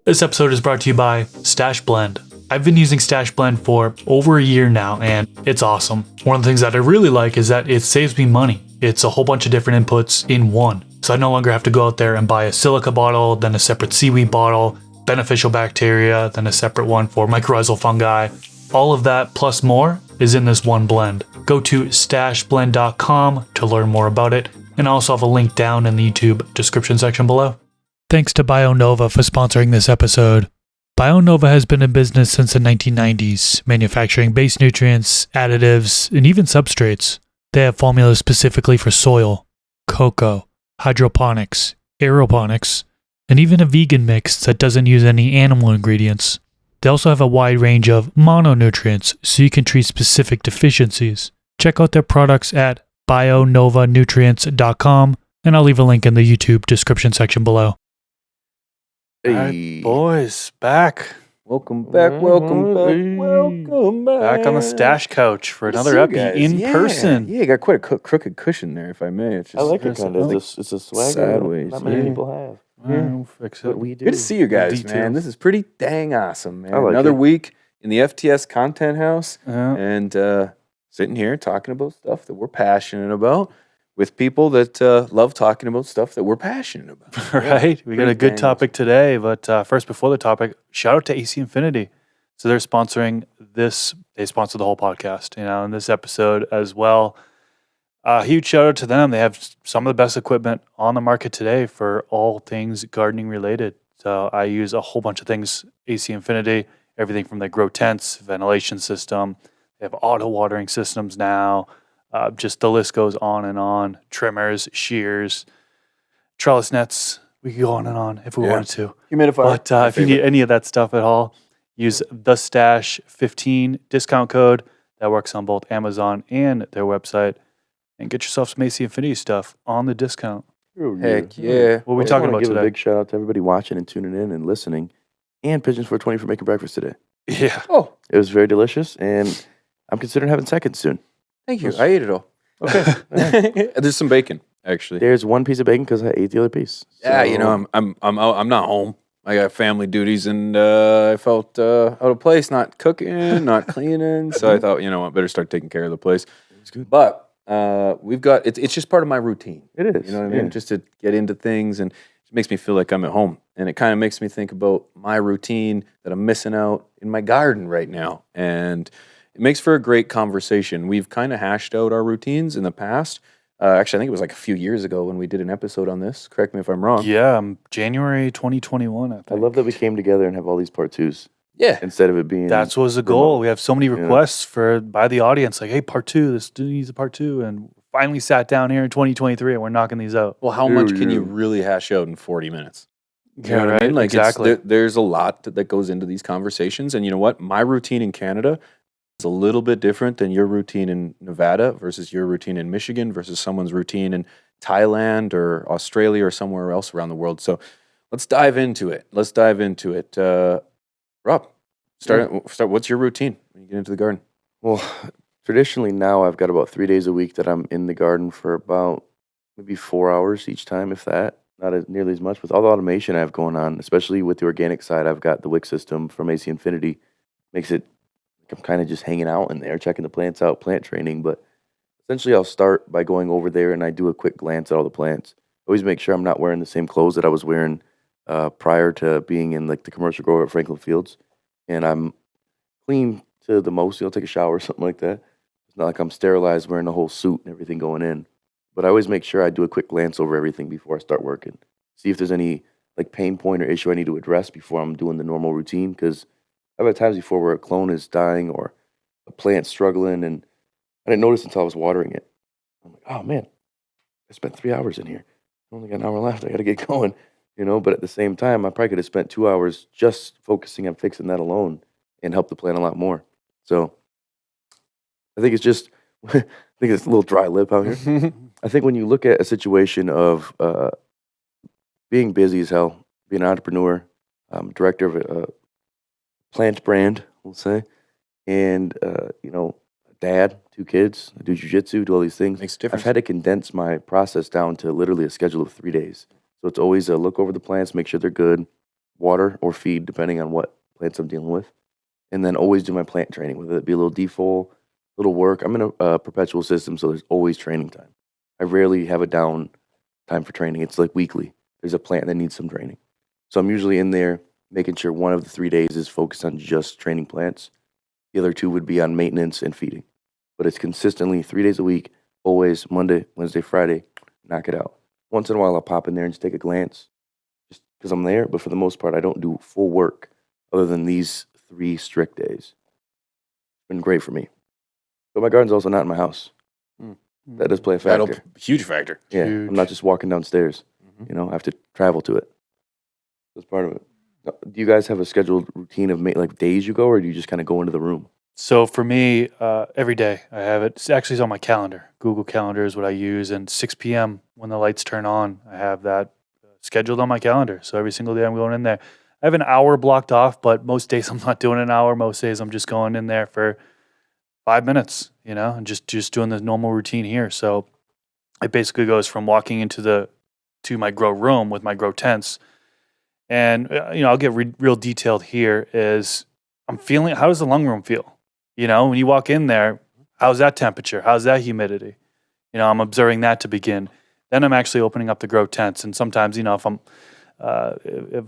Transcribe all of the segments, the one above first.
This episode is brought to you by Stash Blend. I've been using Stash Blend for over a year now, and it's awesome. One of the things that I really like is that it saves me money. It's a whole bunch of different inputs in one. So I no longer have to go out there and buy a silica bottle, then a separate seaweed bottle, beneficial bacteria, then a separate one for mycorrhizal fungi. All of that plus more is in this one blend. Go to stashblend.com to learn more about it, and I also have a link down in the YouTube description section below. Thanks to Bionova for sponsoring this episode. Bionova has been in business since the 1990s, manufacturing base nutrients, additives, and even substrates. They have formulas specifically for soil, cocoa, hydroponics, aeroponics, and even a vegan mix that doesn't use any animal ingredients. They also have a wide range of mononutrients so you can treat specific deficiencies. Check out their products at bionovanutrients.com, and I'll leave a link in the YouTube description section below. Hey. All right, boys, back. Welcome back. Welcome back. Back on the stash couch for another Good to epi see you in guys. person. Yeah, you got quite a crooked cushion there, if I may. It's I just, like it kind of. It's a swagger sideways, not many yeah. people have. We'll fix it. But we do. good to see you guys, man. Details. This is pretty dang awesome, man. I like Another it. week in the FTS Content House, Yeah. and sitting here talking about stuff that we're passionate about with people that love talking about stuff that we're passionate about. Right? We got a Pretty good dang topic today, but first, before the topic, shout out to AC Infinity. So they're sponsoring this. They sponsor the whole podcast, and this episode as well. Huge shout out to them. They have some of the best equipment on the market today for all things gardening related. So I use a whole bunch of things, AC Infinity, everything from the grow tents, ventilation system. They have auto watering systems now. Just the list goes on and on. Trimmers, shears, trellis nets. We could go on and on if we Yeah. wanted to. Humidifier. But if you need any of that stuff at all, use the Stash 15 discount code that works on both Amazon and their website, and get yourself some AC Infinity stuff on the discount. Heck yeah. What are we I talking want about to give today? a big shout out to everybody watching and tuning in and listening, and Pigeons.420 for making breakfast today. Yeah. Oh, It was very delicious, and I'm considering having seconds soon. thank you. I ate it all. Okay. There's some bacon, actually. There's one piece of bacon because I ate the other piece. Yeah, So, I'm out, I'm not home. I got family duties, and I felt out of place, not cooking, not cleaning. So I thought, you know what, better start taking care of the place. It's good. But we've got it's just part of my routine. It is. You know what I mean? yeah. Just to get into things, and it makes me feel like I'm at home. And it kind of makes me think about my routine that I'm missing out in my garden right now. And it makes for a great conversation. We've kind of hashed out our routines in the past. Actually, I think it was like a few years ago when we did an episode on this. Correct me if I'm wrong. Yeah, January 2021, I think. I love that we came together and have all these part twos Yeah. instead of it being. That was the goal. We have so many requests by the audience, like, hey, part two, this dude needs a part two. And finally sat down here in 2023 and we're knocking these out. Well, how much Dude, can you yeah. really hash out in 40 minutes? You Yeah, know what right? I mean? Like Exactly. there's a lot that goes into these conversations. And you know what? My routine in Canada is a little bit different than your routine in Nevada versus your routine in Michigan versus someone's routine in Thailand or Australia or somewhere else around the world. So let's dive into it. Rob, start. What's your routine when you get into the garden? Well, traditionally now I've got about 3 days a week that I'm in the garden for about maybe 4 hours each time, if that. Not nearly as much. With all the automation I have going on, especially with the organic side, I've got the Wick system from AC Infinity. Makes it like I'm kind of just hanging out in there, checking the plants out, plant training. But essentially I'll start by going over there and I do a quick glance at all the plants. Always make sure I'm not wearing the same clothes that I was wearing prior to being in like the commercial grower at Franklin Fields. And I'm clean to the most. Take a shower or something like that. It's not like I'm sterilized wearing the whole suit and everything going in. But I always make sure I do a quick glance over everything before I start working. See if there's any like pain point or issue I need to address before I'm doing the normal routine. Because I've had times before where a clone is dying or a plant's struggling, and I didn't notice until I was watering it. I'm like, oh man, I spent 3 hours in here. I only got an hour left. I got to get going, But at the same time, I probably could have spent 2 hours just focusing on fixing that alone and help the plant a lot more. So I think it's just, I think it's a little dry lip out here. I think when you look at a situation of being busy as hell, being an entrepreneur, director of a plant brand, we'll say, and dad, 2 kids, I do jujitsu, do all these things. Makes a difference. I've had to condense my process down to literally a schedule of 3 days. So it's always a look over the plants, make sure they're good, water or feed, depending on what plants I'm dealing with. And then always do my plant training, whether it be a little defol, little work. I'm in a perpetual system, so there's always training time. I rarely have a down time for training. It's like weekly. There's a plant that needs some training. So I'm usually in there making sure one of the 3 days is focused on just training plants. The other 2 would be on maintenance and feeding. But it's consistently 3 days a week, always Monday, Wednesday, Friday, knock it out. Once in a while, I'll pop in there and just take a glance just because I'm there. But for the most part, I don't do full work other than these 3 strict days. It's been great for me. But my garden's also not in my house. That does play a factor. Huge factor. Yeah, Huge. I'm not just walking downstairs. You know, I have to travel to it. That's part of it. Do you guys have a scheduled routine of like days you go, or do you just kind of go into the room? So for me, every day I have it. It's actually on my calendar. Google Calendar is what I use, and 6 p.m. when the lights turn on, I have that scheduled on my calendar. So every single day I'm going in there. I have an hour blocked off, but most days I'm not doing an hour. Most days I'm just going in there for 5 minutes, you know, and just doing the normal routine here. So it basically goes from walking into to my grow room with my grow tents, and you know, I'll get real detailed here. Is I'm feeling, how does the lung room feel? You know, when you walk in there, how's that temperature? How's that humidity? You know, I'm observing that to begin. Then I'm actually opening up the grow tents, and sometimes, you know, if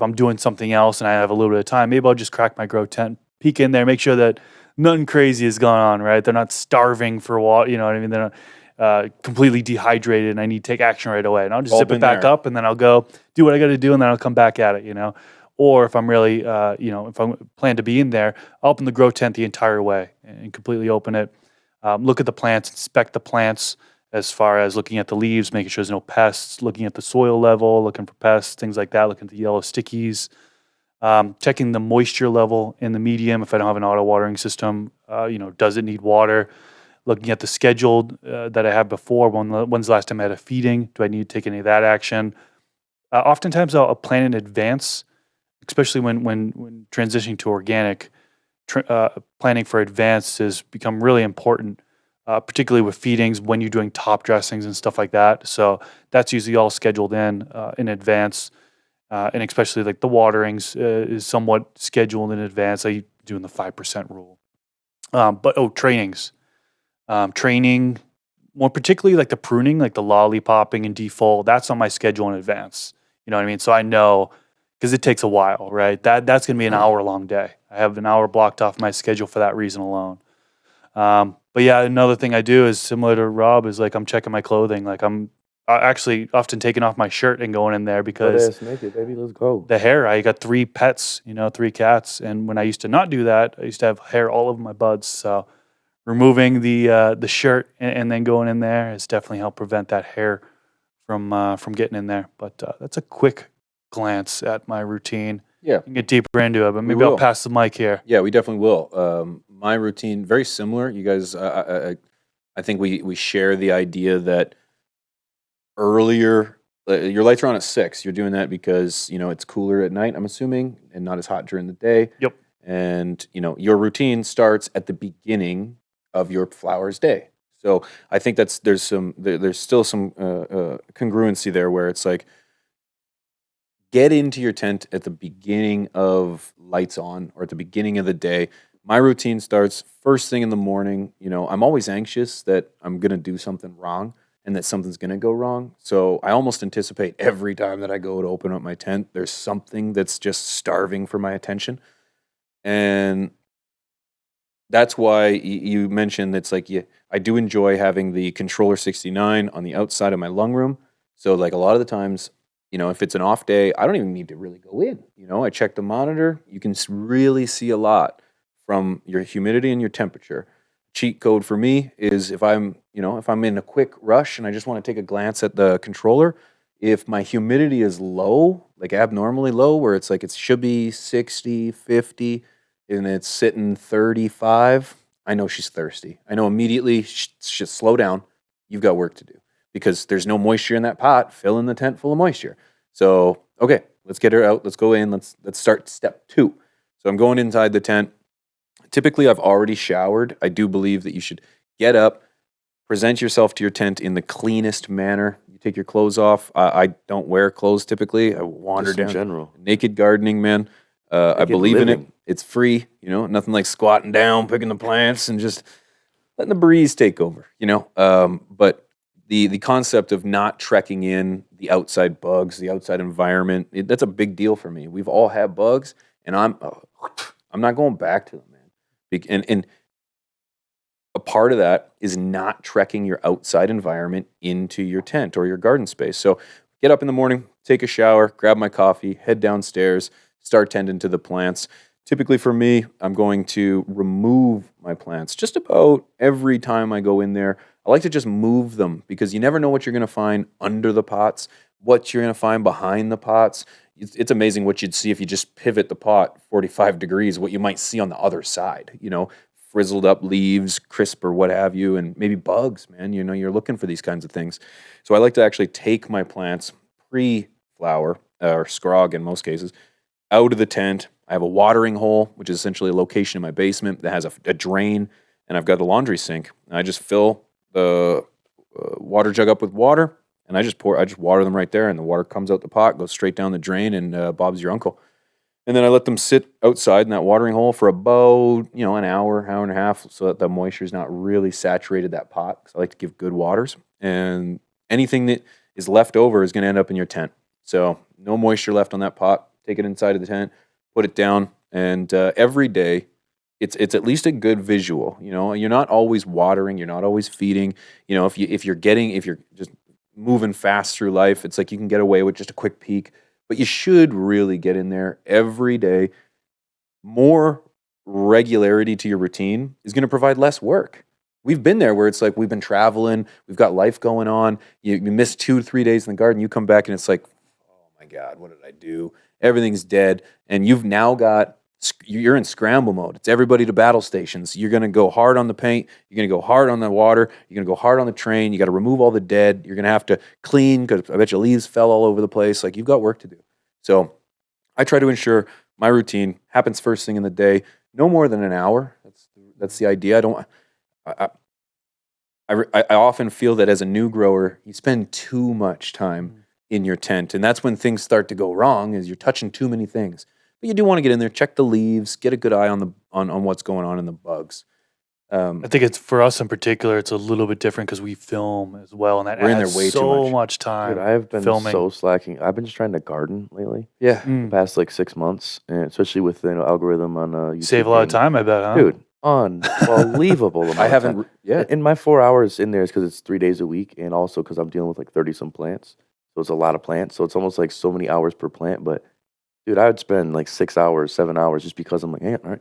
I'm doing something else and I have a little bit of time, maybe I'll just crack my grow tent, peek in there, make sure that nothing crazy has gone on, right? They're not starving for water, you know what I mean? They're not completely dehydrated and I need to take action right away. And I'll just zip it back up and then I'll go do what I got to do and then I'll come back at it, you know? Or if I'm really, you know, if I plan to be in there, I'll open the grow tent the entire way and completely open it. Look at the plants, inspect the plants as far as looking at the leaves, making sure there's no pests, looking at the soil level, looking for pests, things like that, looking at the yellow stickies. Checking the moisture level in the medium if I don't have an auto watering system. You know, does it need water? Looking at the schedule that I had before. When's the last time I had a feeding? Do I need to take any of that action? Oftentimes I'll plan in advance, especially when transitioning to organic. Planning for advance has become really important, particularly with feedings when you're doing top dressings and stuff like that. So that's usually all scheduled in advance. And especially like the waterings is somewhat scheduled in advance. I doing the 5% rule. Trainings. Training, more particularly like the pruning, like the lollipopping and defold, that's on my schedule in advance. You know what I mean? So I know, because it takes a while, right? That's going to be an hour-long day. I have an hour blocked off my schedule for that reason alone. But yeah, another thing I do is similar to Rob is like I'm checking my clothing. Like I'm actually often taking off my shirt and going in there because Naked, baby, let's go. the hair, I got 3 pets, you know, 3 cats. And when I used to not do that, I used to have hair all over my buds. So removing the shirt and then going in there has definitely helped prevent that hair from getting in there. But that's a quick glance at my routine. Yeah. We can get deeper into it, but maybe I'll pass the mic here. Yeah, we definitely will. My routine, very similar. You guys, I think we share the idea that earlier, your lights are on at 6. You're doing that because, you know, it's cooler at night, I'm assuming, and not as hot during the day. Yep. And, you know, your routine starts at the beginning of your flowers day. So I think there's still some congruency there where it's like, get into your tent at the beginning of lights on or at the beginning of the day. My routine starts first thing in the morning. You know, I'm always anxious that I'm going to do something wrong and that something's going to go wrong. So I almost anticipate every time that I go to open up my tent, there's something that's just starving for my attention. And that's why you mentioned it's like, I do enjoy having the controller 69 on the outside of my lung room. So like a lot of the times, you know, if it's an off day, I don't even need to really go in. You know, I check the monitor. You can really see a lot from your humidity and your temperature. Cheat code for me is if I'm in a quick rush and I just want to take a glance at the controller, if my humidity is low, like abnormally low, where it's like it should be 60, 50, and it's sitting 35, I know she's thirsty. I know immediately, should slow down. You've got work to do because there's no moisture in that pot. Fill in the tent full of moisture. So, okay, let's get her out. Let's go in. Let's start step 2. So I'm going inside the tent. Typically, I've already showered. I do believe that you should get up, present yourself to your tent in the cleanest manner. You take your clothes off. I don't wear clothes typically. I wander Just in down. general. Naked gardening, man. I Naked believe in it. living. It's free, nothing like squatting down, picking the plants, and just letting the breeze take over, But the concept of not trekking in the outside bugs, the outside environment, that's a big deal for me. We've all had bugs, and I'm not going back to them, man. And a part of that is not trekking your outside environment into your tent or your garden space. So get up in the morning, take a shower, grab my coffee, head downstairs, start tending to the plants. Typically for me, I'm going to remove my plants just about every time I go in there. I like to just move them because you never know what you're going to find under the pots, what you're going to find behind the pots. It's amazing what you'd see if you just pivot the pot 45 degrees, what you might see on the other side, frizzled up leaves, crisp or what have you, and maybe bugs, man. You're looking for these kinds of things. So I like to actually take my plants pre-flower, or scrog in most cases, out of the tent. I have a watering hole, which is essentially a location in my basement that has a drain, and I've got a laundry sink. And I just fill the water jug up with water, and I just water them right there, and the water comes out the pot, goes straight down the drain, and Bob's your uncle. And then I let them sit outside in that watering hole for about, an hour and a half, so that the moisture is not really saturated that pot. Because I like to give good waters. And anything that is left over is going to end up in your tent. So no moisture left on that pot. Take it inside of the tent, put it down, and every day, it's at least a good visual. You're not always watering, you're not always feeding. If you're just moving fast through life, it's like you can get away with just a quick peek. But you should really get in there every day. More regularity to your routine is going to provide less work. We've been there where it's like we've been traveling, we've got life going on. You miss 2-3 days in the garden, you come back and it's like, oh my God, what did I do? Everything's dead. And you're in scramble mode. It's everybody to battle stations. You're going to go hard on the paint. You're going to go hard on the water. You're going to go hard on the train. You got to remove all the dead. You're going to have to clean because I bet you leaves fell all over the place. Like, you've got work to do. So I try to ensure my routine happens first thing in the day, no more than an hour. That's the idea. I often feel that as a new grower, you spend too much time in your tent. And that's when things start to go wrong, is you're touching too many things. But you do want to get in there, check the leaves, get a good eye on what's going on in the bugs. I think it's, for us in particular, it's a little bit different because we film as well, and that We're in adds there way too so much. much time. Dude, I have been filming. so slacking. I've been just trying to garden lately. Yeah. The past 6 months, and especially with the algorithm on YouTube. Save a lot of time, I bet, huh? Dude, unbelievable amount I of haven't, time. yeah. In my 4 hours in there is because it's 3 days a week, and also because I'm dealing with like 30-some plants. So it's a lot of plants. So it's almost like so many hours per plant. But, dude, I would spend like 6 hours, 7 hours just because I'm like, hey, all right,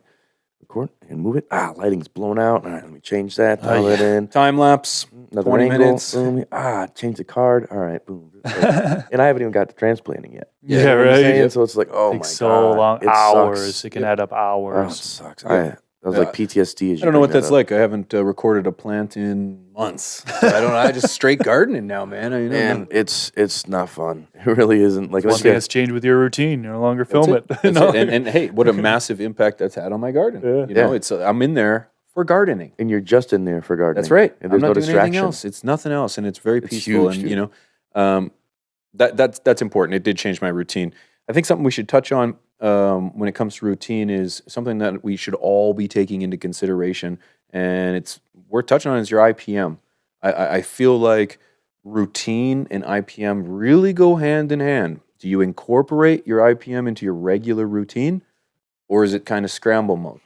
record and move it. Lighting's blown out. All right, let me change that, dial it in. Time lapse, Another 20 angle, minutes. boom. Change the card. All right, boom. And I haven't even got to transplanting yet. Yeah, You know what I'm right. saying? So it's like, oh my Takes god, so long. it Hours. sucks. It can add up Oh, hours. it sucks. Yeah. That was like PTSD. As I don't know what that's like. I haven't recorded a plant in months. So I just straight gardening now, man. Man, it's not fun. It really isn't. Like One thing that's changed with your routine. You no longer film it. That's it. And hey, what a massive impact that's had on my garden. Yeah. It's I'm in there for gardening. and you're just in there for gardening. That's right. And I'm there's not no doing distraction. anything else. It's nothing else, and it's very It's peaceful. huge, And that's important. It did change my routine. I think something we should touch on when it comes to routine is something that we should all be taking into consideration, and we're touching on is your IPM. I feel like routine and IPM really go hand in hand. Do you incorporate your IPM into your regular routine, or is it kind of scramble mode?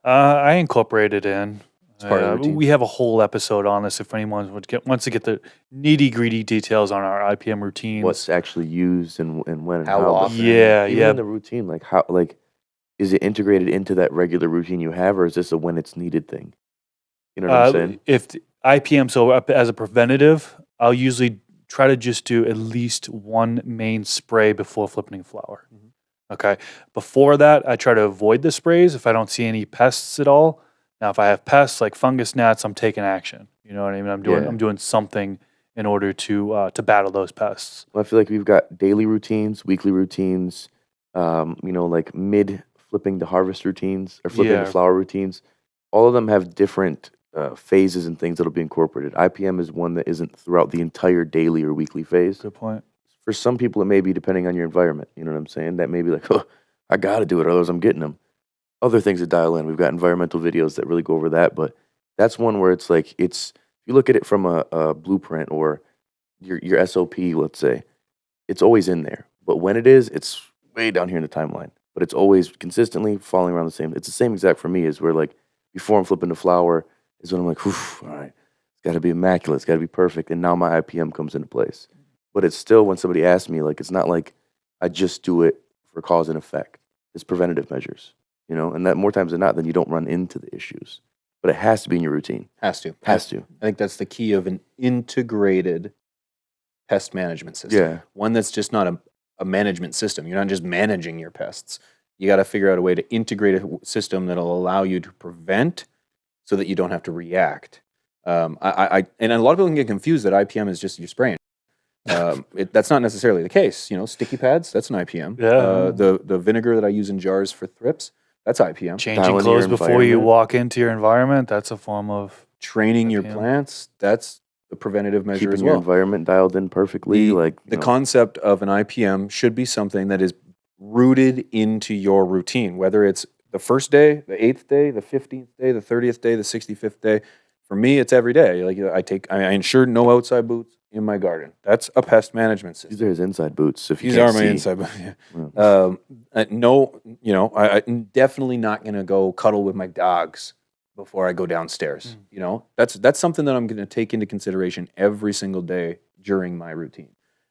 I incorporate it in. It's part of the routine. We have a whole episode on this if anyone wants to get the nitty-gritty details on our IPM routines. What's actually used and when and How how. often? Yeah, Even yeah. in the routine, like how, like, is it integrated into that regular routine you have, or is this a when it's needed thing? You know what I'm saying? If the IPM, so as a preventative, I'll usually try to just do at least one main spray before flipping a flower. Okay. Before that, I try to avoid the sprays if I don't see any pests at all. Now, if I have pests like fungus gnats, I'm taking action. You know what I mean? I'm doing something in order to battle those pests. Well, I feel like we've got daily routines, weekly routines, like mid flipping to harvest routines or flipping Yeah. to flower routines. All of them have different phases and things that'll be incorporated. IPM is one that isn't throughout the entire daily or weekly phase. Good point. For some people, it may be depending on your environment. You know what I'm saying? That may be like, oh, I got to do it, otherwise I'm getting them. Other things to dial in. We've got environmental videos that really go over that, but that's one where it's like, if you look at it from a blueprint or your SOP, let's say, it's always in there. But when it is, it's way down here in the timeline. But it's always consistently falling around the same. It's the same exact for me as where like before I'm flipping the flower is when I'm like, all right, it's got to be immaculate, it's got to be perfect. And now my IPM comes into place. But it's still, when somebody asks me, like, it's not like I just do it for cause and effect. It's preventative measures, and that more times than not, then you don't run into the issues. But it has to be in your routine. Has to. Has to. I think that's the key of an integrated pest management system. Yeah. One that's just not a management system. You're not just managing your pests. You got to figure out a way to integrate a system that'll allow you to prevent so that you don't have to react. And a lot of people can get confused that IPM is just you're spraying. That's not necessarily the case. Sticky pads, that's an IPM. Yeah. The vinegar that I use in jars for thrips, that's IPM. Changing Dialing clothes your before you environment. walk into your environment, that's a form of Training your IPM. plants, that's the preventative measure Keeping as your well. environment dialed in perfectly. The concept of an IPM should be something that is rooted into your routine, whether it's the first day, the 8th day, the 15th day, the 30th day, the 65th day. For me, it's every day. Like I ensure no outside boots in my garden. That's a pest management system. These are his inside boots. If you These can't are my see. inside boots. Yeah. No, I'm definitely not going to go cuddle with my dogs before I go downstairs. That's something that I'm going to take into consideration every single day during my routine.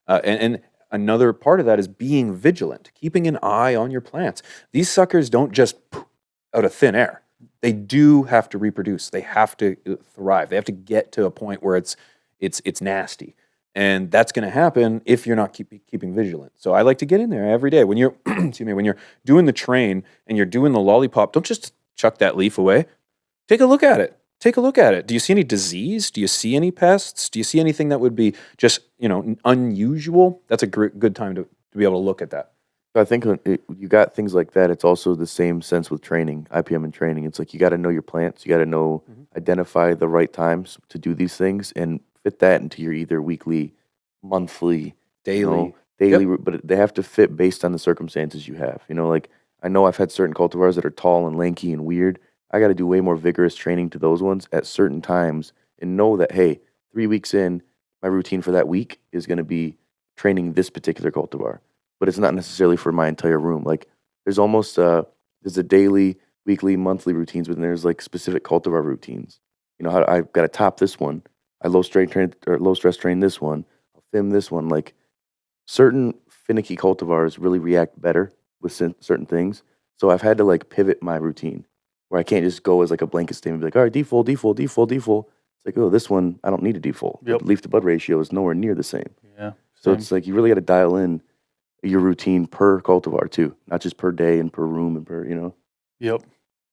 And another part of that is being vigilant, keeping an eye on your plants. These suckers don't just poof out of thin air. They do have to reproduce. They have to thrive. They have to get to a point where it's nasty. And that's going to happen if you're not keeping vigilant. So I like to get in there every day. When you're when you're doing the train and you're doing the lollipop, don't just chuck that leaf away. Take a look at it. Do you see any disease? Do you see any pests? Do you see anything that would be just, unusual? That's a good time to be able to look at that. I think you got things like that. It's also the same sense with training, IPM and training. It's like you got to know your plants. You got to know, identify the right times to do these things and fit that into your either weekly, monthly, Daily. But they have to fit based on the circumstances you have. Like I know I've had certain cultivars that are tall and lanky and weird. I got to do way more vigorous training to those ones at certain times and know that, hey, 3 weeks in, my routine for that week is going to be training this particular cultivar. But it's not necessarily for my entire room. Like there's almost there's a daily, weekly, monthly routines, but then there's like specific cultivar routines. How I've got to top this one. I low stress train this one. I'll thin this one. Like certain finicky cultivars really react better with certain things. So I've had to like pivot my routine where I can't just go as like a blanket statement, be like, all right, default. It's like, oh, this one I don't need a default. Yep. The leaf to bud ratio is nowhere near the same. yeah. So same. it's like you really got to dial in your routine per cultivar too, not just per day and per room and per, Yep.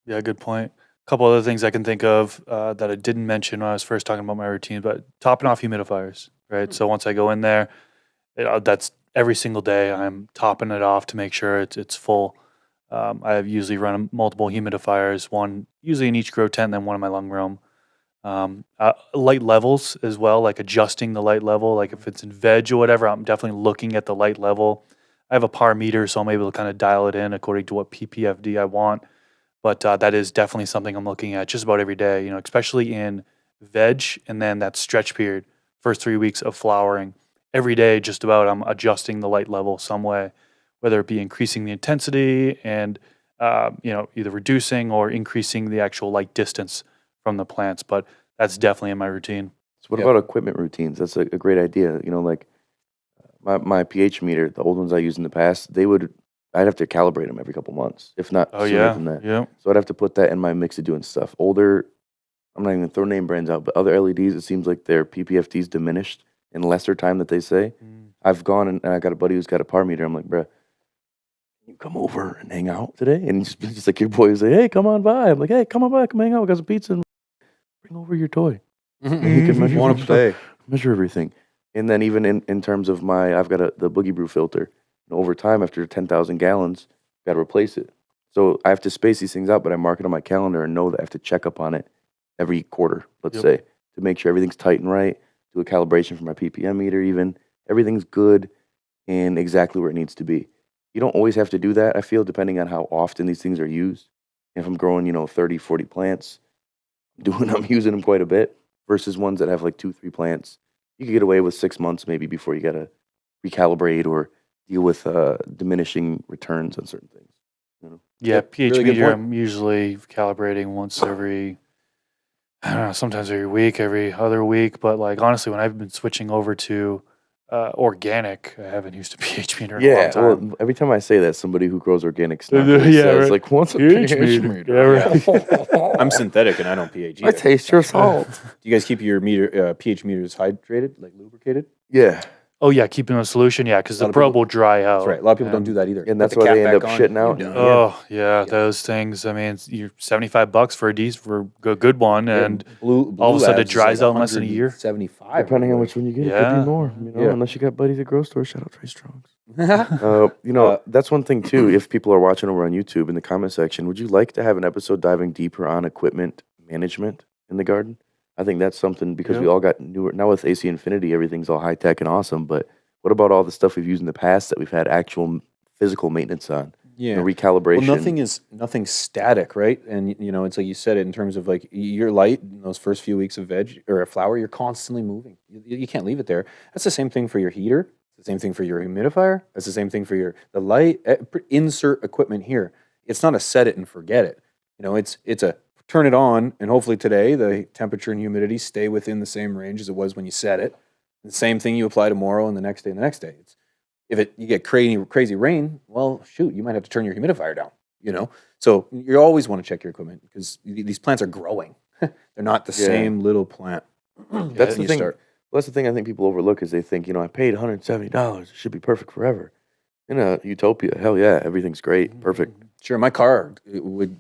Yeah, good point. A couple other things I can think of that I didn't mention when I was first talking about my routine, but topping off humidifiers, right? So once I go in there, that's every single day I'm topping it off to make sure it's full. I usually run multiple humidifiers, one usually in each grow tent, and then one in my lung room. Light levels as well, like adjusting the light level. Like if it's in veg or whatever, I'm definitely looking at the light level. I have a par meter, so I'm able to kind of dial it in according to what ppfd I want. But that is definitely something I'm looking at just about every day, especially in veg and then that stretch period, first 3 weeks of flowering. Every day, just about, I'm adjusting the light level some way, whether it be increasing the intensity and, either reducing or increasing the actual light distance from the plants. But that's definitely in my routine. So what Yep. about equipment routines? That's a great idea. Like my pH meter, the old ones I used in the past, I'd have to calibrate them every couple months, if not sooner than that. Yeah. So I'd have to put that in my mix of doing stuff. Older, I'm not even gonna throw name brands out, but other LEDs, it seems like their PPFD's diminished in lesser time that they say. I've gone and I got a buddy who's got a par meter. I'm like, bruh, can you come over and hang out today? And just like your boy was like, hey, come on by. I'm like, hey, come on by, come hang out. We got some pizza and bring over your toy. You can measure Want to stuff. play? Measure everything. And then even in terms of I've got the Boogie Brew filter. And over time, after 10,000 gallons, got to replace it. So I have to space these things out, but I mark it on my calendar and know that I have to check up on it every quarter, let's Yep. say, to make sure everything's tight and right, do a calibration for my ppm meter even, everything's good and exactly where it needs to be. You don't always have to do that, I feel, depending on how often these things are used. If I'm growing, 30, 40 plants, I'm using them quite a bit versus ones that have like 2, 3 plants. You could get away with 6 months maybe before you got to recalibrate or deal with diminishing returns on certain things. Yeah, Yep, pH really good meter, point. I'm usually calibrating once every, I don't know, sometimes every week, every other week. But like honestly, when I've been switching over to organic, I haven't used a pH meter in a long Yeah, time. well, every time I say that, somebody who grows organic Yeah, snarkily says, right. like, what's a pH pH meter? meter? Yeah, right. I'm synthetic and I don't pH I either. taste your salt. Do you guys keep your pH meters hydrated, like lubricated? Yeah, Oh yeah, keeping a solution. Yeah, because A lot the of probe people- will dry out. That's right. A lot of people don't do and- that either. and Put that's the why cap they end back up on, shitting you're out. done. Oh yeah, Yeah. those things. I mean, you're $75 for a good one, and blue all of a sudden it Labs is depends out in like less than a year. 175. Depending on which one you get, it could Yeah. be more. Yeah. Unless you got buddies at grocery store. Shout out Trey Strongs. Uh, That's one thing too. If people are watching over on YouTube in the comment section, would you like to have an episode diving deeper on equipment management in the garden? I think that's something because we Yep. all got newer now with AC Infinity. Everything's all high tech and awesome. But what about all the stuff we've used in the past that we've had actual physical maintenance on? yeah. Recalibration. Well, nothing's static, right? And it's like you said it in terms of like your light in those first few weeks of veg or a flower, you're constantly moving. You can't leave it there. That's the same thing for your heater. It's the same thing for your humidifier. That's the same thing for the light. Insert equipment here. It's not a set it and forget it. It's a turn it on, and hopefully today the temperature and humidity stay within the same range as it was when you set it. The same thing you apply tomorrow and the next day and the next day. If you get crazy rain, well, shoot, you might have to turn your humidifier down. So you always want to check your equipment because these plants are growing. They're not the Yeah. same little plant. That's And the you thing. start- Well, that's the thing I think people overlook is they think, I paid $170. It should be perfect forever. In a utopia, hell yeah, everything's great, perfect. Sure, my car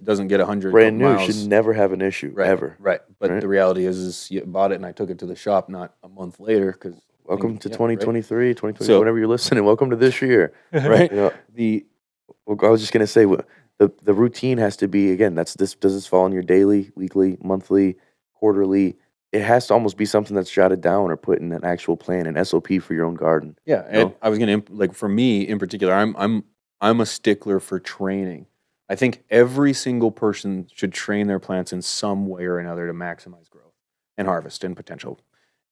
doesn't get 100 Brand new, miles. should never have an issue, Right, ever. Right. But Right? the reality is you bought it and I took it to the shop not a month later because Welcome to yeah, 2023, 2024, So- whenever you're listening. Welcome to this year. right. The I was just gonna say the routine has to be again. Does this fall in your daily, weekly, monthly, quarterly? It has to almost be something that's jotted down or put in an actual plan, an SOP for your own garden. Yeah, and I was gonna like for me in particular, I'm a stickler for training. I think every single person should train their plants in some way or another to maximize growth and harvest and potential.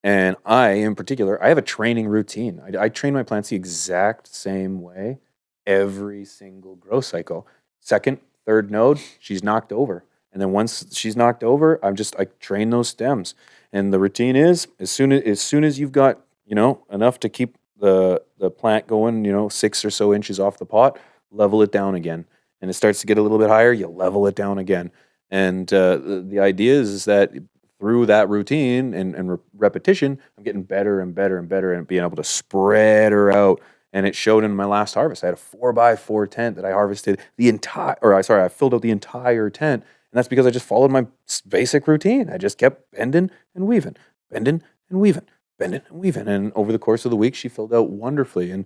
And I, in particular, I have a training routine. I train my plants the exact same way every single growth cycle. Second, third node, she's knocked over. And then once she's knocked over, I train those stems. And the routine is as soon as you've got, enough to keep the plant going, 6 or so inches off the pot, level it down again. And it starts to get a little bit higher, you level it down again. And the idea is that through that routine and repetition, I'm getting better and better and better and being able to spread her out. And it showed in my last harvest. I had a 4x4 tent that I harvested I filled out the entire tent. And that's because I just followed my basic routine. I just kept bending and weaving, bending and weaving, bending and weaving. And over the course of the week, she filled out wonderfully. And,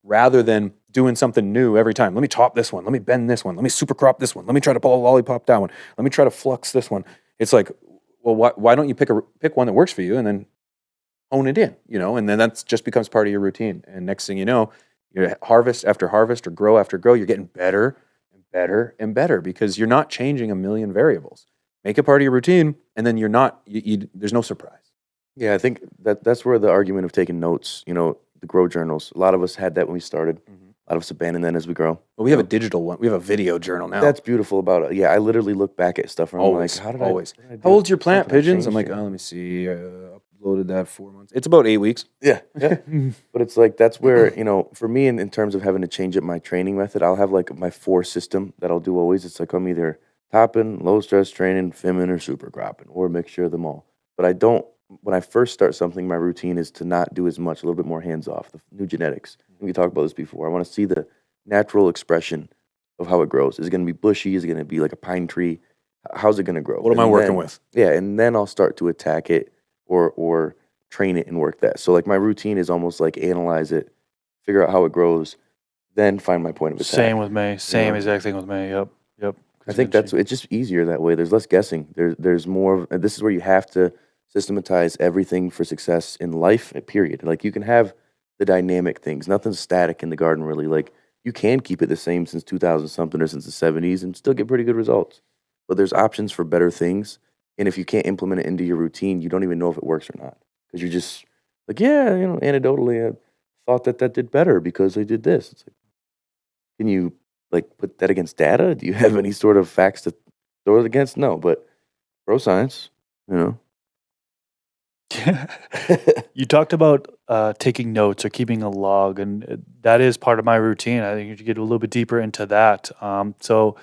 rather than doing something new every time, let me top this one, let me bend this one, let me super crop this one, let me try to pull a lollipop that one, let me try to flux this one. It's like, well, why don't you pick one that works for you and then hone it in, and then that just becomes part of your routine. And next thing you know, you're harvest after harvest or grow after grow, you're getting better and better and better because you're not changing a million variables. Make it part of your routine, and then you're not. There's no surprise. Yeah, I think that's where the argument of taking notes, the grow journals. A lot of us had that when we started. A lot of us abandon that as we grow. Well, we have a digital one. We have a video journal now. That's beautiful about it. Yeah, I literally look back at stuff and always, I'm like, always. what did I do? How old's your plant, Something Pigeons? I'm like, changed here. let me see. Uploaded that 4 months. It's about 8 weeks. Yeah. But it's like, that's where, for me, in terms of having to change up my training method, I'll have like my 4 system that I'll do always. It's like I'm either topping, low stress training, fimming, or super cropping, or a mixture of them all. But I don't, when I first start something, my routine is to not do as much, a little bit more hands off, the new genetics. We talked about this before. I want to see the natural expression of how it grows. Is it going to be bushy? Is it going to be like a pine tree? How's it going to grow? What am I working with? Yeah, and then I'll start to attack it or train it and work that. So like my routine is almost like analyze it, figure out how it grows, then find my point of attack. Same with me. Same Yeah. exact thing with me. Yep. I think it's just easier that way. There's less guessing. There's more. And this is where you have to systematize everything for success in life. Period. Like you can have the dynamic things. Nothing's static in the garden really. Like you can keep it the same since 2000 something or since the 70s and still get pretty good results. But there's options for better things. And if you can't implement it into your routine, you don't even know if it works or not because you're just like, yeah, anecdotally, I thought that did better because I did this. It's like, can you like put that against data? Do you have any sort of facts to throw it against? No, but pro science, you know. You talked about taking notes or keeping a log, and that is part of my routine. I think you should get a little bit deeper into that. So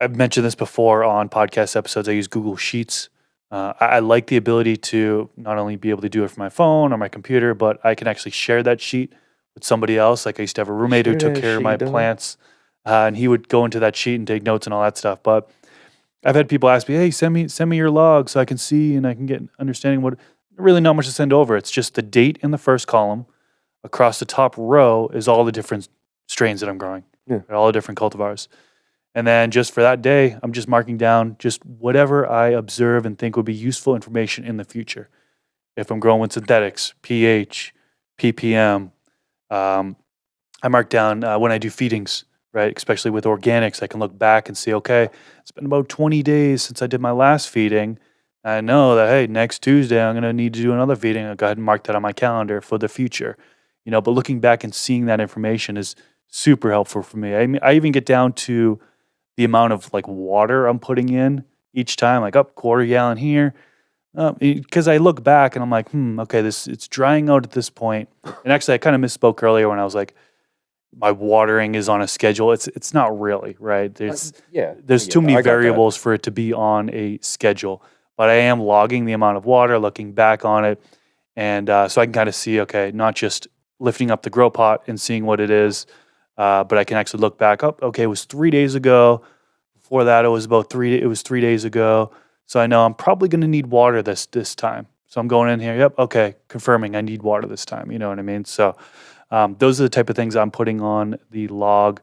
I've mentioned this before on podcast episodes. I use Google Sheets. I like the ability to not only be able to do it from my phone or my computer, but I can actually share that sheet with somebody else. Like I used to have a roommate who took care of my plants, and he would go into that sheet and take notes and all that stuff. But I've had people ask me, "Hey, send me your log so I can see and I can get an understanding." What really not much to send over. It's just the date in the first column. Across the top row is all the different strains that I'm growing, all the different cultivars. And then just for that day, I'm just marking down just whatever I observe and think would be useful information in the future. If I'm growing with synthetics, pH, ppm, I mark down when I do feedings, right? Especially with organics, I can look back and see, okay, it's been about 20 days since I did my last feeding. I know that, hey, next Tuesday, I'm going to need to do another feeding. I'll go ahead and mark that on my calendar for the future. But looking back and seeing that information is super helpful for me. I even get down to the amount of like water I'm putting in each time, like quarter gallon here. Because I look back and I'm like, okay, it's drying out at this point. And actually, I kind of misspoke earlier when I was like, my watering is on a schedule. It's not really, right? There's too many variables for it to be on a schedule. But I am logging the amount of water, looking back on it, and so I can kind of see, okay, not just lifting up the grow pot and seeing what it is, but I can actually look back up. Okay, it was 3 days ago. Before that, it was 3 days ago. So I know I'm probably going to need water this time. So I'm going in here. Yep. Okay. Confirming I need water this time. You know what I mean? So those are the type of things I'm putting on the log.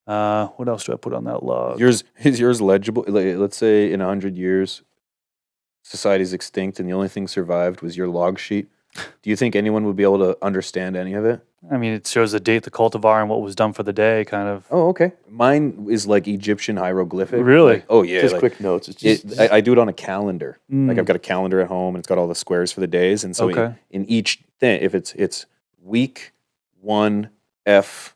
What else do I put on that log? Is yours legible? Like, let's say in 100 years, society's extinct and the only thing survived was your log sheet. Do you think anyone would be able to understand any of it? I mean, it shows the date, the cultivar, and what was done for the day, kind of. Oh, okay. Mine is like Egyptian hieroglyphic. Really? Like, oh, yeah. Just quick notes. It's just, I do it on a calendar. Like I've got a calendar at home, and it's got all the squares for the days. And so in each thing, if it's week 1 F,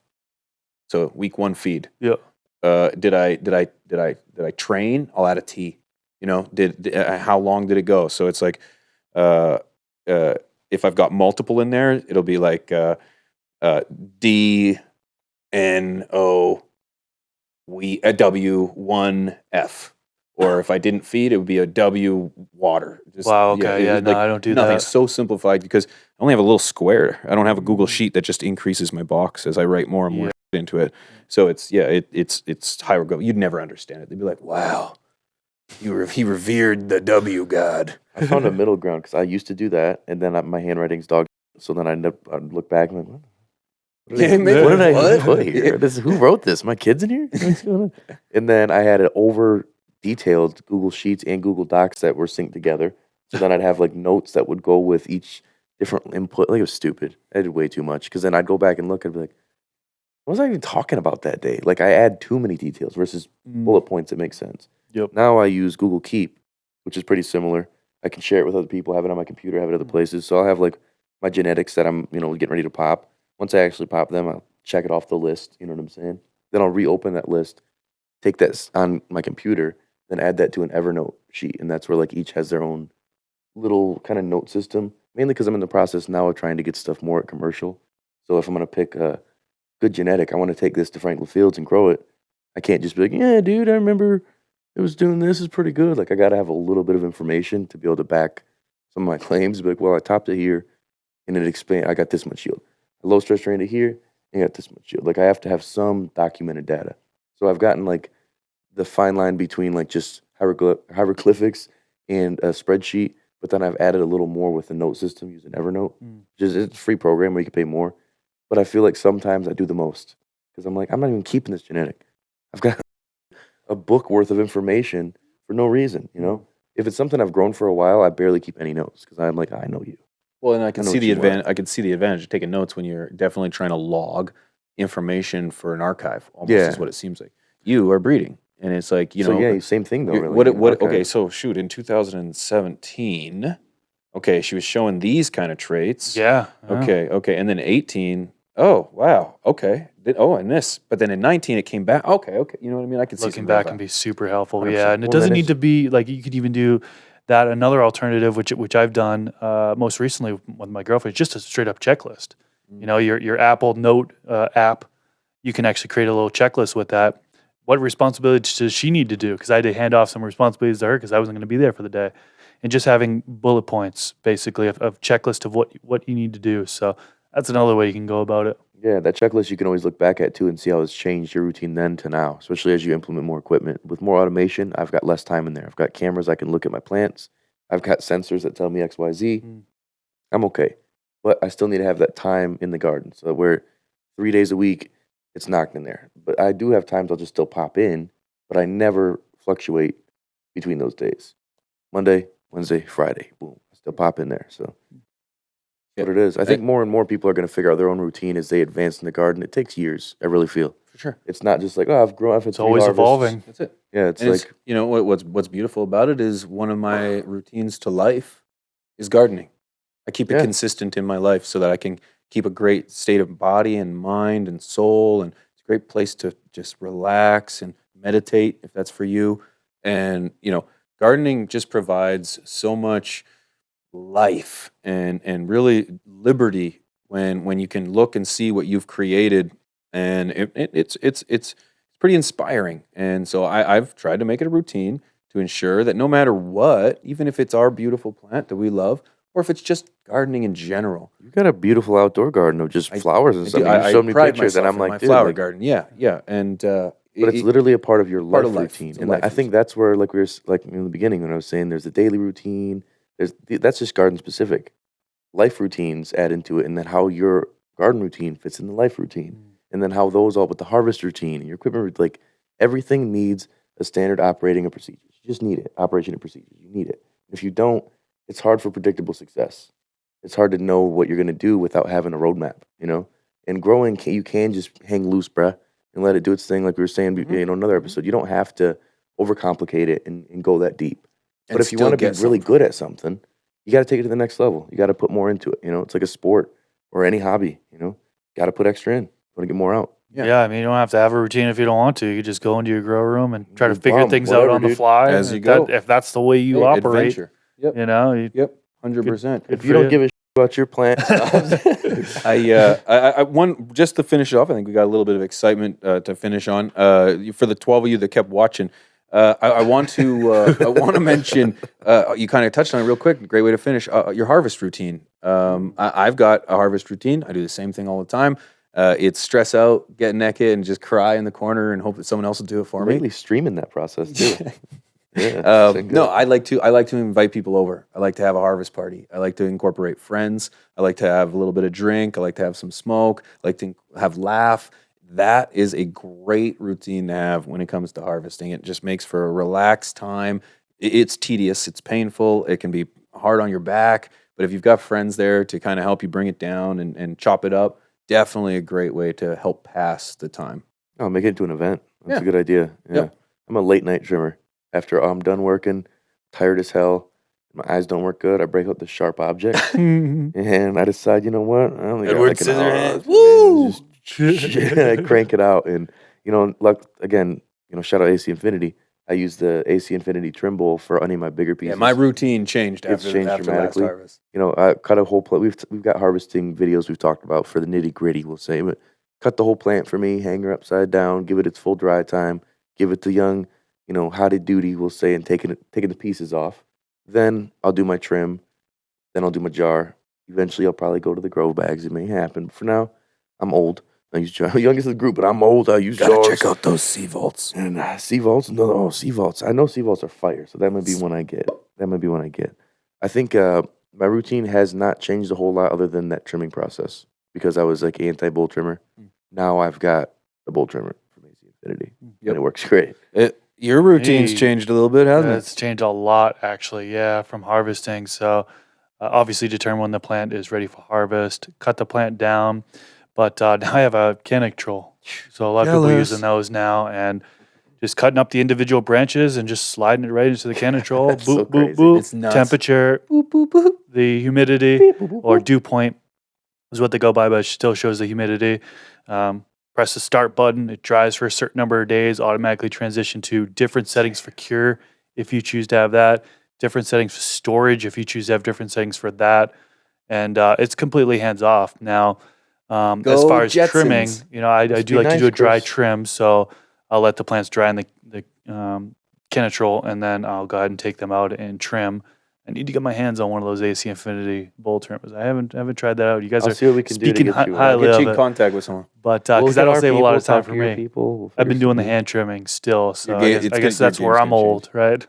so week 1 feed. Yeah. Did I train? I'll add a T. How long did it go? So it's like, if I've got multiple in there, it'll be like D N O W1 F. Or if I didn't feed, it would be a W water. Wow. Okay. I don't do that. Nothing's so simplified because I only have a little square. I don't have a Google sheet that just increases my box as I write more and more into it. So it's hieroglyphic. You'd never understand it. They'd be like, "Wow, he revered the W god." I found a middle ground because I used to do that, and then my handwriting's dog. So then I'd look back and like, what did I put here? Who wrote this? My kids in here? What's going on? And then I had it over detailed Google Sheets and Google Docs that were synced together. So then I'd have like notes that would go with each different input. Like it was stupid. I did way too much because then I'd go back and look and be like, what was I even talking about that day? Like I add too many details versus bullet points that make sense. Yep. Now I use Google Keep, which is pretty similar. I can share it with other people, have it on my computer, have it other places. So I'll have like my genetics that I'm, getting ready to pop. Once I actually pop them, I'll check it off the list. You know what I'm saying? Then I'll reopen that list, take that on my computer, then add that to an Evernote sheet. And that's where like each has their own little kind of note system, mainly because I'm in the process now of trying to get stuff more commercial. So if I'm going to pick a good genetic, I want to take this to Franklin Fields and grow it. I can't just be like, yeah, dude, I remember it was doing this. It's pretty good. Like I got to have a little bit of information to be able to back some of my claims. Be like, well, I topped it here and it explained I got this much yield. A low stress strain to here and I got this much yield. Like I have to have some documented data. So I've gotten like the fine line between like just hieroglyphics and a spreadsheet, but then I've added a little more with the note system using Evernote. It's a free program where you can pay more. But I feel like sometimes I do the most because I'm like, I'm not even keeping this genetic. I've got a book worth of information for no reason, you know? If it's something I've grown for a while, I barely keep any notes because I'm like, I know you. Well, and I can know see what the you advantage. I can see the advantage of taking notes when you're definitely trying to log information for an archive. Almost is Yeah. what it seems like. You are breeding, and it's like So yeah, same thing though. Really, what? in What? Okay, archive. so shoot, in 2017, okay, she was showing these kind of traits. Yeah. Okay, and then 18. Oh wow. Okay. And this, but then in 19 it came back. Okay. You know what I mean? I can see Looking some back growth. can be super helpful. 100%. Yeah, and it Well, doesn't that need is- to be like you could even do that. Another alternative, which I've done most recently with my girlfriend, is just a straight up checklist. You know, your Apple Note app, you can actually create a little checklist with that. What responsibilities does she need to do? Because I had to hand off some responsibilities to her because I wasn't going to be there for the day, and just having bullet points basically of checklist of what you need to do. So that's another way you can go about it. Yeah, that checklist you can always look back at too and see how it's changed your routine then to now, especially as you implement more equipment. With more automation, I've got less time in there. I've got cameras I can look at my plants. I've got sensors that tell me X, Y, Z. I'm okay. But I still need to have that time in the garden so that we're 3 days a week, it's knocked in there. But I do have times I'll just still pop in, but I never fluctuate between those days. Monday, Wednesday, Friday, boom, I still pop in there. So what it is. I think more and more people are going to figure out their own routine as they advance in the garden. It takes years. I really feel. For sure. It's not just like, oh, I've grown. I've had It's 3 always harvests. evolving. That's it. Yeah, it's And like you know what's beautiful about it is one of my routines to life is gardening. I keep it Yeah. consistent in my life so that I can keep a great state of body and mind and soul, and it's a great place to just relax and meditate if that's for you. And gardening just provides so much life and really liberty when you can look and see what you've created, and it's pretty inspiring. And so I've tried to make it a routine to ensure that no matter what, even if it's our beautiful plant that we love, or if it's just gardening in general. you got a beautiful outdoor garden of just flowers and stuff. You I showed me pride pictures, and myself I'm in like, my dude, flower like, garden. Yeah, and but it's literally a part of your part life of life. routine. It's a And life I think that's where, like we were like in the beginning when I was saying, there's a daily routine. That's just garden specific. Life routines add into it, and then how your garden routine fits in the life routine, and then how those all with the harvest routine and your equipment, like everything needs a standard operating and procedures. You just need it, operation and procedures. You need it. If you don't, it's hard for predictable success. It's hard to know what you're gonna do without having a roadmap, you know. And growing, you can just hang loose, bruh, and let it do its thing. Like we were saying, another episode. You don't have to overcomplicate it and go that deep. But if you want to be really good at something, you got to take it to the next level. You got to put more into it. You know, it's like a sport or any hobby. You know, got to put extra in. Want to get more out. Yeah, I mean, you don't have to have a routine if you don't want to. You just go into your grow room and try to figure Bum, things out whatever, on the dude. fly. As you If go. if that's the way you operate, adventure. Yep. you know, Yep. 100%. If you don't give a shit about your plant, I one just to finish it off. I think we got a little bit of excitement to finish on. For the 12 of you that kept watching, I want to mention. You kind of touched on it real quick. Great way to finish your harvest routine. I've got a harvest routine. I do the same thing all the time. It's stress out, get naked, and just cry in the corner and hope that someone else will do it for me. mainly streaming that process too. Yeah. No, I like to invite people over. I like to have a harvest party. I like to incorporate friends. I like to have a little bit of drink. I like to have some smoke. I like to have laugh. That is a great routine to have when it comes to harvesting. It just makes for a relaxed time. It's tedious. It's painful. It can be hard on your back. But if you've got friends there to kind of help you bring it down and chop it up, definitely a great way to help pass the time. Oh, make it into an event. That's Yeah. a good idea. Yeah. Yep. I'm a late night trimmer. After I'm done working, tired as hell, my eyes don't work good, I break out the sharp object and I decide, you know what? I only got Edward like an Scissorhands. hour. Woo! Just I crank it out. And, again, shout out AC Infinity. I use the AC Infinity trim bowl for any of my bigger pieces. Yeah, my routine changed It's after changed last dramatically. harvest. I cut a whole plant. We've got harvesting videos we've talked about for the nitty gritty, we'll say, but cut the whole plant for me, hang her upside down, give it its full dry time, give it the young, hotted duty, we'll say, and taking the pieces off. Then I'll do my trim. Then I'll do my jar. Eventually, I'll probably go to the grow bags. It may happen. But for now, I'm old. I use jar. Youngest of the group, but I'm old. I use jars. Check out those sea vaults. And sea vaults, sea vaults. I know sea vaults are fire, so that might be one I get. I think my routine has not changed a whole lot other than that trimming process because I was like anti-bowl trimmer. Now I've got a bowl trimmer from AC Infinity, and it works great. Your routine's Hey. changed a little bit, hasn't It's changed a lot, actually. Yeah, from harvesting. So, obviously, determine when the plant is ready for harvest. Cut the plant down. But now I have a can control. So a lot of people are using those now, and just cutting up the individual branches and just sliding it right into the can control. That's Boop, so boop, crazy. boop. It's nuts. Temperature. Boop, boop, boop. The humidity or dew point is what they go by, but it still shows the humidity. Press the start button. It dries for a certain number of days, automatically transition to different settings for cure if you choose to have that, different settings for storage if you choose to have different settings for that. And it's completely hands off. Now, as Go far as trimming, Jetsons. I Must do be like to do a nice, dry Chris. trim. So I'll let the plants dry in the canitrol, and then I'll go ahead and take them out and trim. I need to get my hands on one of those AC Infinity bowl trimmers. I haven't tried that out. You guys I'll are see what we can do to speaking get you one. highly Get of you in it, contact with someone. but We'll because get that'll our save a lot of people, time talk for to your me. people. We'll I've been figure doing the something. hand trimming still, so Your I ga- guess, it's I guess gonna- that's your where game's I'm gonna old, right?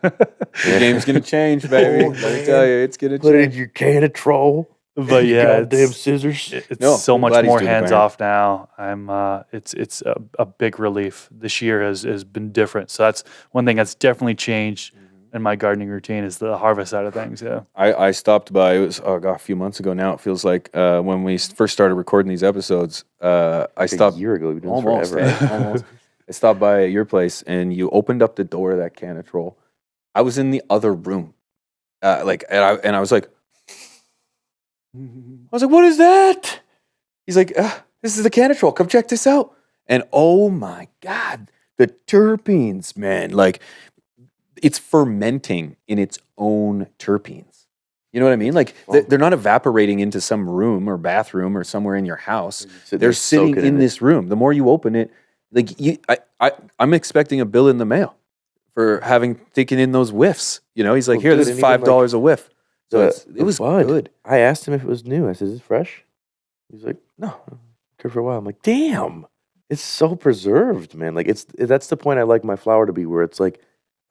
Your game's gonna change, baby. Old Let me man. tell you, it's gonna Put it in change. your can But your yeah, goddamn scissors. it's No, so I'm much glad he's more doing it by hands hand. off now. It's a big relief. This year has been different. So that's one thing that's definitely changed in my gardening routine is the harvest side of things. Yeah. I stopped by. It was a few months ago now. It feels like when we first started recording these episodes. I Like stopped a year ago. We've been doing almost. this forever. Almost. I stopped by at your place, and you opened up the door of that canitrol. I was in the other room, and I was like, what is that? He's like, this is the canitrol. Come check this out. And oh my God, the terpenes, man! Like, it's fermenting in its own terpenes. You know what I mean? Like they're not evaporating into some room or bathroom or somewhere in your house. They're sitting in this room. The more you open it, like I'm expecting a bill in the mail for having taken in those whiffs. He's like, Well, here, dude, this is and even, $5 a whiff. So The it was bud. good. I asked him if it was new. I said, "Is it fresh?" He's like, "No, good for a while." I'm like, "Damn, it's so preserved, man. Like that's the point I like my flour to be, where it's like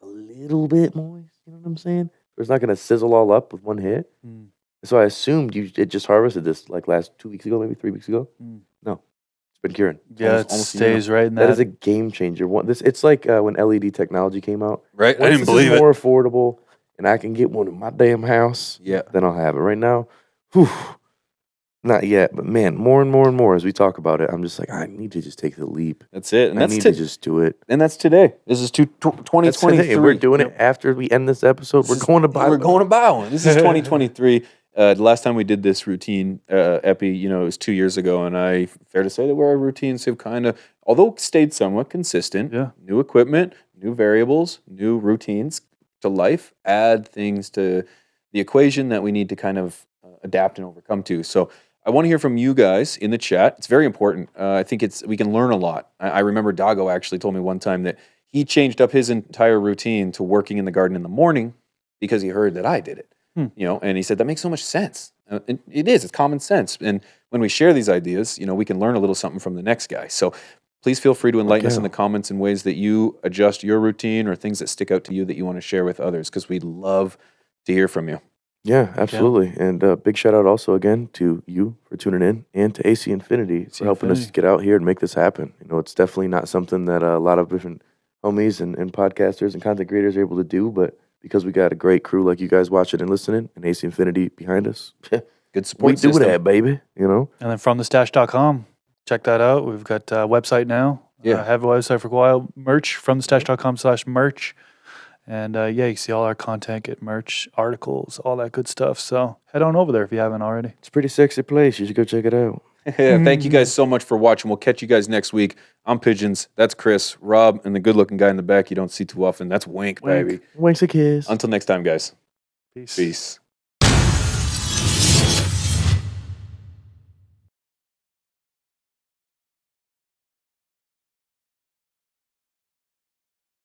a little bit moist. You know what I'm saying? It's not gonna sizzle all up with one hit." Mm. So I assumed you had just harvested this like last 2 weeks ago, maybe 3 weeks ago. Mm. No, it's been curing. Yeah, almost- it almost a year. stays right in That that. is a game changer. It's like when LED technology came out. Right? Once this is more affordable, and I can get one in my damn house, Yeah. then I'll have it. Right now, whew, not yet. But man, more and more and more as we talk about it, I'm just like, I need to just take the leap. That's it. And I need to just do it. that's today. This is That's 2023. today. We're doing it after we end this episode. We're going to buy. We're going to buy one. This is 2023. The last time we did this routine, Epi, it was 2 years ago, and fair to say that our routines have kind of, although stayed somewhat consistent, Yeah. new equipment, new variables, new routines to life, add things to the equation that we need to kind of adapt and overcome to. So I want to hear from you guys in the chat. It's very important. I think we can learn a lot. I remember Dago actually told me one time that he changed up his entire routine to working in the garden in the morning because he heard that I did it. And he said that makes so much sense. And it is. It's common sense. And when we share these ideas, we can learn a little something from the next guy. So please feel free to enlighten us in the comments in ways that you adjust your routine or things that stick out to you that you want to share with others, because we'd love to hear from you. Yeah, absolutely. And big shout out also again to you for tuning in, and to AC Infinity for helping us get out here and make this happen. It's definitely not something that a lot of different homies and podcasters and content creators are able to do, but because we got a great crew like you guys watching and listening, and AC Infinity behind us, Good support we do system. that, baby. And then fromthestash.com. Check that out. We've got a website now. Yeah. Have a website for a while. Merch, fromthestash.com/merch. And you can see all our content, get merch, articles, all that good stuff. So head on over there if you haven't already. It's a pretty sexy place. You should go check it out. Yeah, thank you guys so much for watching. We'll catch you guys next week. I'm Pigeons. That's Chris, Rob, and the good-looking guy in the back you don't see too often. That's Wink, baby. Winks a kiss. Until next time, guys. Peace. Peace.